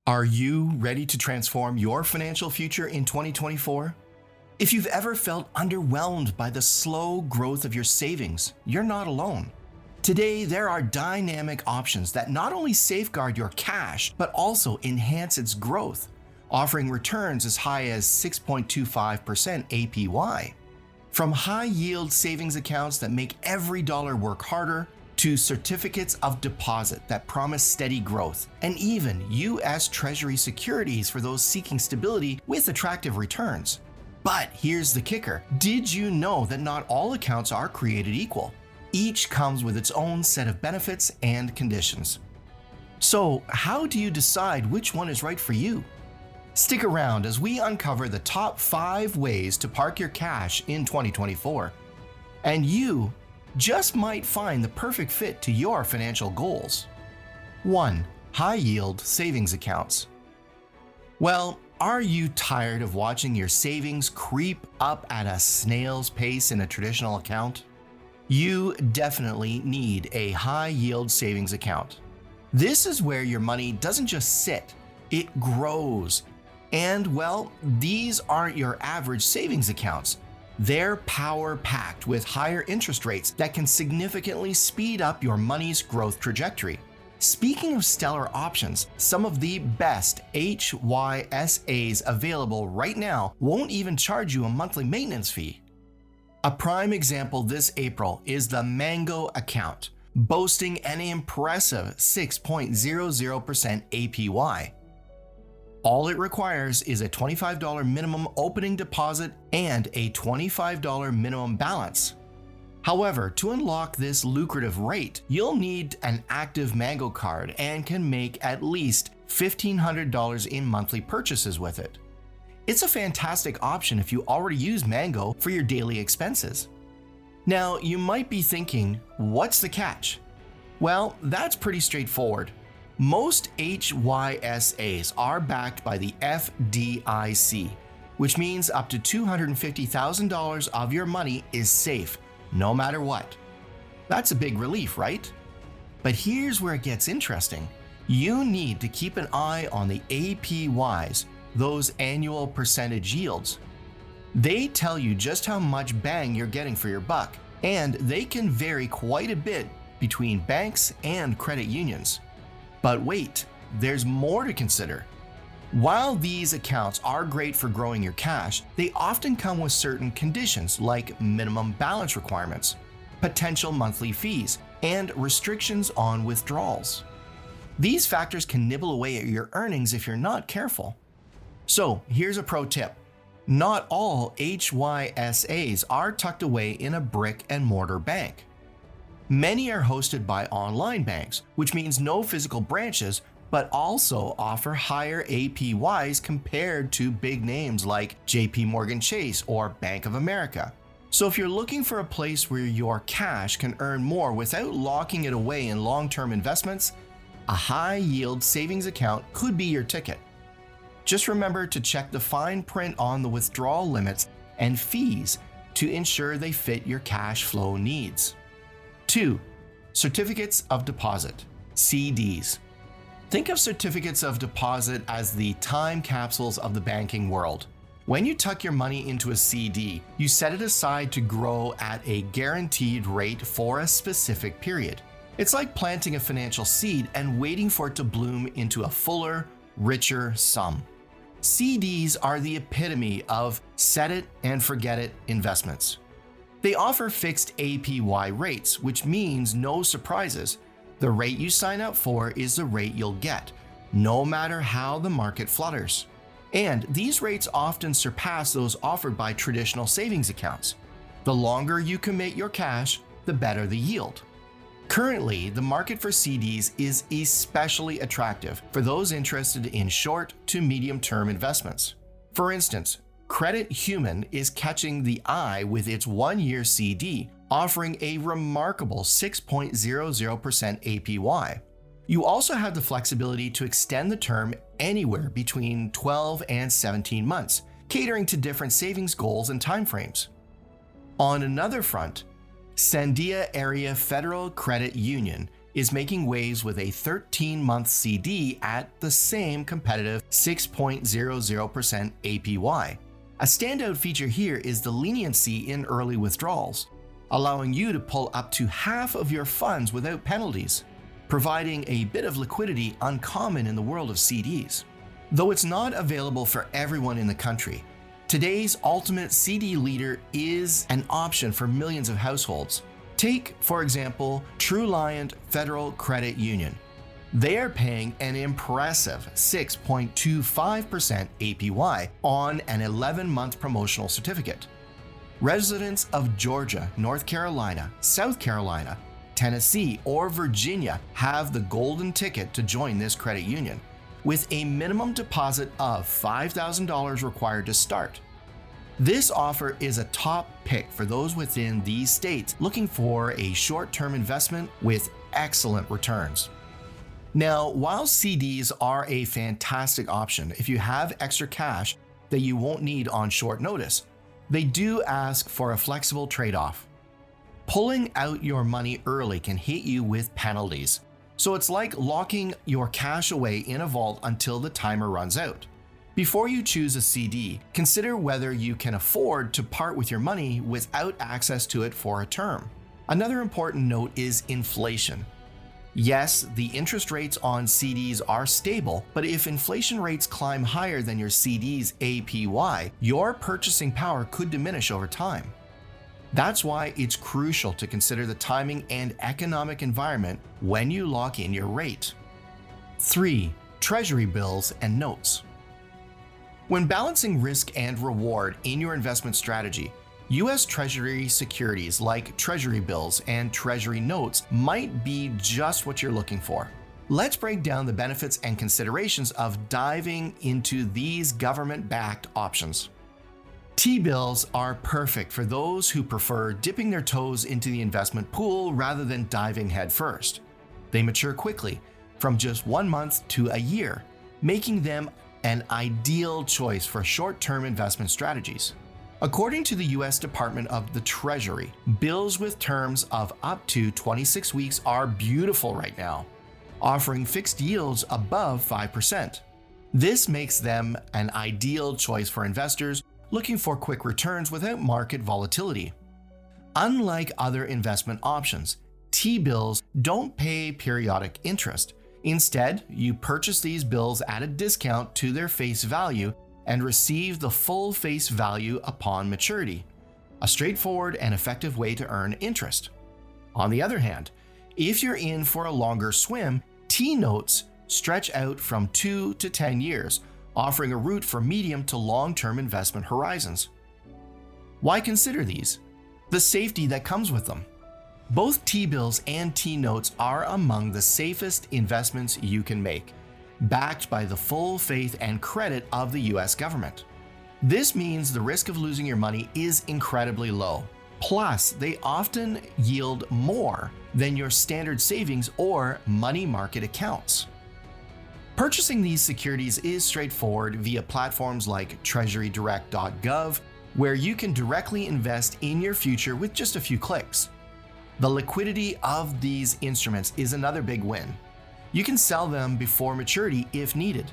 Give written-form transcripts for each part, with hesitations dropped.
Are you ready to transform your financial future in 2024? If you've ever felt underwhelmed by the slow growth of your savings, you're not alone. Today, there are dynamic options that not only safeguard your cash, but also enhance its growth, offering returns as high as 6.25% APY. From high-yield savings accounts that make every dollar work harder, to certificates of deposit that promise steady growth, and even U.S. Treasury securities for those seeking stability with attractive returns. But here's the kicker. Did you know that not all accounts are created equal? Each comes with its own set of benefits and conditions. So, how do you decide which one is right for you? Stick around as we uncover the top 5 ways to park your cash in 2024. And you just might find the perfect fit to your financial goals. 1. High-yield savings accounts. Well, are you tired of watching your savings creep up at a snail's pace in a traditional account? You definitely need a high-yield savings account. This is where your money doesn't just sit, it grows. And well, these aren't your average savings accounts. They're power-packed with higher interest rates that can significantly speed up your money's growth trajectory. Speaking of stellar options, some of the best HYSAs available right now won't even charge you a monthly maintenance fee. A prime example this April is the Mango account, boasting an impressive 6.00% APY. All it requires is a $25 minimum opening deposit and a $25 minimum balance. However, to unlock this lucrative rate, you'll need an active Mango card and can make at least $1,500 in monthly purchases with it. It's a fantastic option if you already use Mango for your daily expenses. Now, you might be thinking, what's the catch? Well, that's pretty straightforward. Most HYSAs are backed by the FDIC, which means up to $250,000 of your money is safe, no matter what. That's a big relief, right? But here's where it gets interesting. You need to keep an eye on the APYs, those annual percentage yields. They tell you just how much bang you're getting for your buck, and they can vary quite a bit between banks and credit unions. But wait, there's more to consider. While these accounts are great for growing your cash, they often come with certain conditions like minimum balance requirements, potential monthly fees, and restrictions on withdrawals. These factors can nibble away at your earnings if you're not careful. So here's a pro tip. Not all HYSAs are tucked away in a brick and mortar bank. Many are hosted by online banks, which means no physical branches, but also offer higher APYs compared to big names like JP Morgan Chase or Bank of America. So if you're looking for a place where your cash can earn more without locking it away in long-term investments, a high-yield savings account could be your ticket. Just remember to check the fine print on the withdrawal limits and fees to ensure they fit your cash flow needs. 2. Certificates of deposit, CDs. Think of certificates of deposit as the time capsules of the banking world. When you tuck your money into a CD, you set it aside to grow at a guaranteed rate for a specific period. It's like planting a financial seed and waiting for it to bloom into a fuller, richer sum. CDs are the epitome of set it and forget it investments. They offer fixed APY rates, which means no surprises. The rate you sign up for is the rate you'll get, no matter how the market flutters. And these rates often surpass those offered by traditional savings accounts. The longer you commit your cash, the better the yield. Currently, the market for CDs is especially attractive for those interested in short to medium-term investments. For instance, Credit Human is catching the eye with its 1-year CD, offering a remarkable 6.00% APY. You also have the flexibility to extend the term anywhere between 12 and 17 months, catering to different savings goals and timeframes. On another front, Sandia Area Federal Credit Union is making waves with a 13-month CD at the same competitive 6.00% APY. A standout feature here is the leniency in early withdrawals, allowing you to pull up to half of your funds without penalties, providing a bit of liquidity uncommon in the world of CDs. Though it's not available for everyone in the country, today's ultimate CD leader is an option for millions of households. Take, for example, Truliant Federal Credit Union. They are paying an impressive 6.25% APY on an 11-month promotional certificate. Residents of Georgia, North Carolina, South Carolina, Tennessee, or Virginia have the golden ticket to join this credit union, with a minimum deposit of $5,000 required to start. This offer is a top pick for those within these states looking for a short-term investment with excellent returns. Now, while CDs are a fantastic option if you have extra cash that you won't need on short notice, they do ask for a flexible trade-off. Pulling out your money early can hit you with penalties, so it's like locking your cash away in a vault until the timer runs out. Before you choose a CD, consider whether you can afford to part with your money without access to it for a term. Another important note is inflation. Yes, the interest rates on CDs are stable, but if inflation rates climb higher than your CD's APY, your purchasing power could diminish over time. That's why it's crucial to consider the timing and economic environment when you lock in your rate. 3. Treasury bills and notes. When balancing risk and reward in your investment strategy, U.S. Treasury securities like Treasury bills and Treasury notes might be just what you're looking for. Let's break down the benefits and considerations of diving into these government-backed options. T-bills are perfect for those who prefer dipping their toes into the investment pool rather than diving headfirst. They mature quickly, from just 1 month to a year, making them an ideal choice for short-term investment strategies. According to the U.S. Department of the Treasury, bills with terms of up to 26 weeks are beautiful right now, offering fixed yields above 5%. This makes them an ideal choice for investors looking for quick returns without market volatility. Unlike other investment options, T-bills don't pay periodic interest. Instead, you purchase these bills at a discount to their face value and receive the full face value upon maturity, a straightforward and effective way to earn interest. On the other hand, if you're in for a longer swim, T-notes stretch out from 2 to 10 years, offering a route for medium to long-term investment horizons. Why consider these? The safety that comes with them. Both T-bills and T-notes are among the safest investments you can make, backed by the full faith and credit of the US government. This means the risk of losing your money is incredibly low. Plus, they often yield more than your standard savings or money market accounts. Purchasing these securities is straightforward via platforms like treasurydirect.gov, where you can directly invest in your future with just a few clicks. The liquidity of these instruments is another big win. You can sell them before maturity if needed.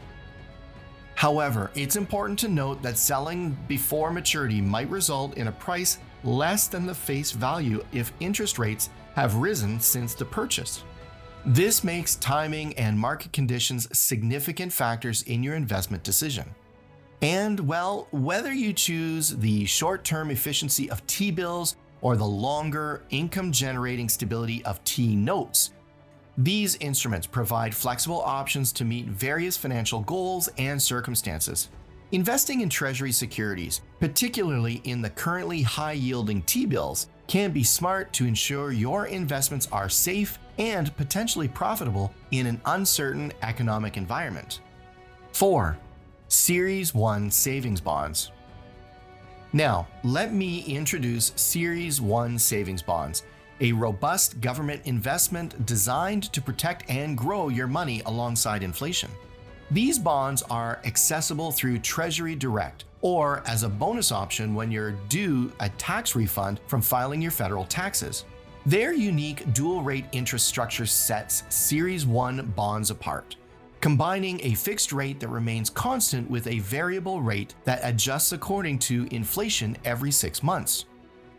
However, it's important to note that selling before maturity might result in a price less than the face value if interest rates have risen since the purchase. This makes timing and market conditions significant factors in your investment decision. And well, whether you choose the short-term efficiency of T-bills or the longer income-generating stability of T-notes, these instruments provide flexible options to meet various financial goals and circumstances. Investing in Treasury securities, particularly in the currently high-yielding T-bills, can be smart to ensure your investments are safe and potentially profitable in an uncertain economic environment. 4. Series 1 Savings Bonds. Now, let me introduce Series 1 Savings Bonds, a robust government investment designed to protect and grow your money alongside inflation. These bonds are accessible through Treasury Direct, or as a bonus option when you're due a tax refund from filing your federal taxes. Their unique dual-rate interest structure sets Series 1 bonds apart, combining a fixed rate that remains constant with a variable rate that adjusts according to inflation every 6 months.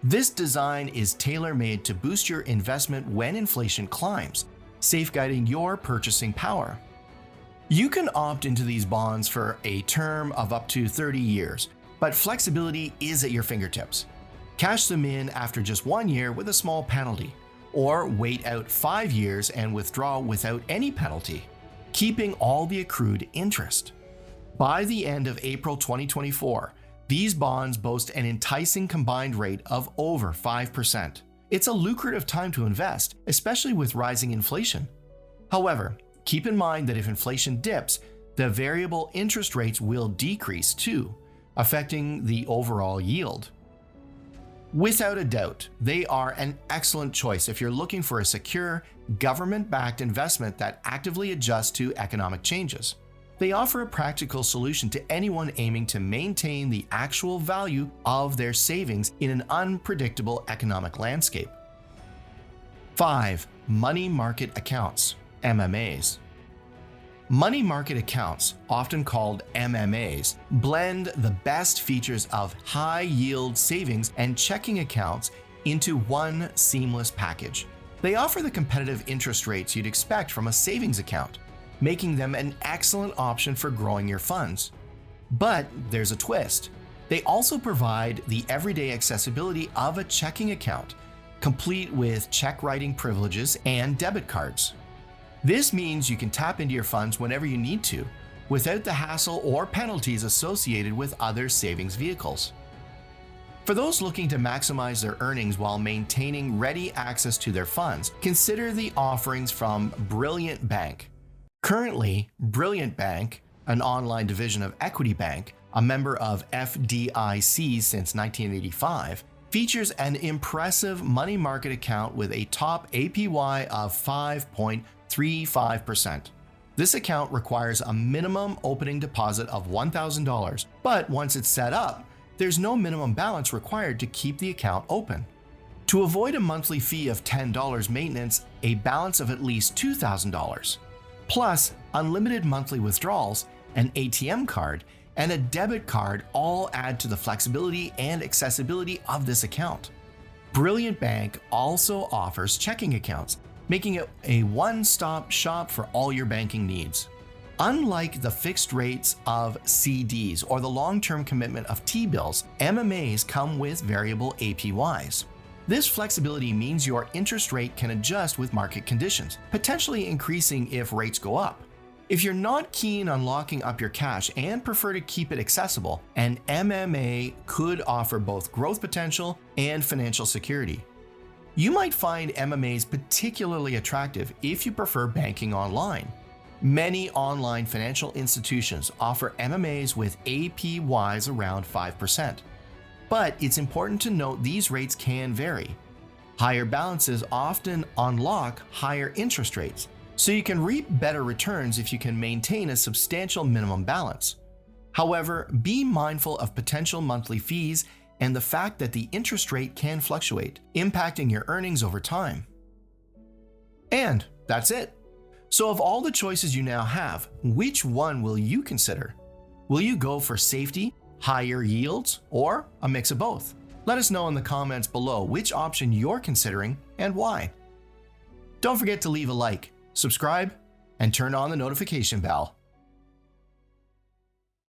This design is tailor-made to boost your investment when inflation climbs, safeguarding your purchasing power. You can opt into these bonds for a term of up to 30 years, but flexibility is at your fingertips. Cash them in after just 1 year with a small penalty, or wait out 5 years and withdraw without any penalty, keeping all the accrued interest. By the end of April 2024, these bonds boast an enticing combined rate of over 5%. It's a lucrative time to invest, especially with rising inflation. However, keep in mind that if inflation dips, the variable interest rates will decrease too, affecting the overall yield. Without a doubt, they are an excellent choice if you're looking for a secure, government-backed investment that actively adjusts to economic changes. They offer a practical solution to anyone aiming to maintain the actual value of their savings in an unpredictable economic landscape. 5. Money market accounts, MMAs. Money market accounts, often called MMAs, blend the best features of high-yield savings and checking accounts into one seamless package. They offer the competitive interest rates you'd expect from a savings account, making them an excellent option for growing your funds. But there's a twist. They also provide the everyday accessibility of a checking account, complete with check writing privileges and debit cards. This means you can tap into your funds whenever you need to, without the hassle or penalties associated with other savings vehicles. For those looking to maximize their earnings while maintaining ready access to their funds, consider the offerings from Brilliant Bank. Currently, Brilliant Bank, an online division of Equity Bank, a member of FDIC since 1985, features an impressive money market account with a top APY of 5.35%. This account requires a minimum opening deposit of $1,000, but once it's set up, there's no minimum balance required to keep the account open. To avoid a monthly fee of $10 maintenance, a balance of at least $2,000, plus unlimited monthly withdrawals, an ATM card, and a debit card all add to the flexibility and accessibility of this account. Brilliant Bank also offers checking accounts, making it a one-stop shop for all your banking needs. Unlike the fixed rates of CDs or the long-term commitment of T-bills, MMAs come with variable APYs. This flexibility means your interest rate can adjust with market conditions, potentially increasing if rates go up. If you're not keen on locking up your cash and prefer to keep it accessible, an MMA could offer both growth potential and financial security. You might find MMAs particularly attractive if you prefer banking online. Many online financial institutions offer MMAs with APYs around 5%. But it's important to note these rates can vary. Higher balances often unlock higher interest rates, so you can reap better returns if you can maintain a substantial minimum balance. However, be mindful of potential monthly fees and the fact that the interest rate can fluctuate, impacting your earnings over time. And that's it. So of all the choices you now have, which one will you consider? Will you go for safety, higher yields, or a mix of both? Let us know in the comments below which option you're considering and why. Don't forget to leave a like, subscribe, and turn on the notification bell.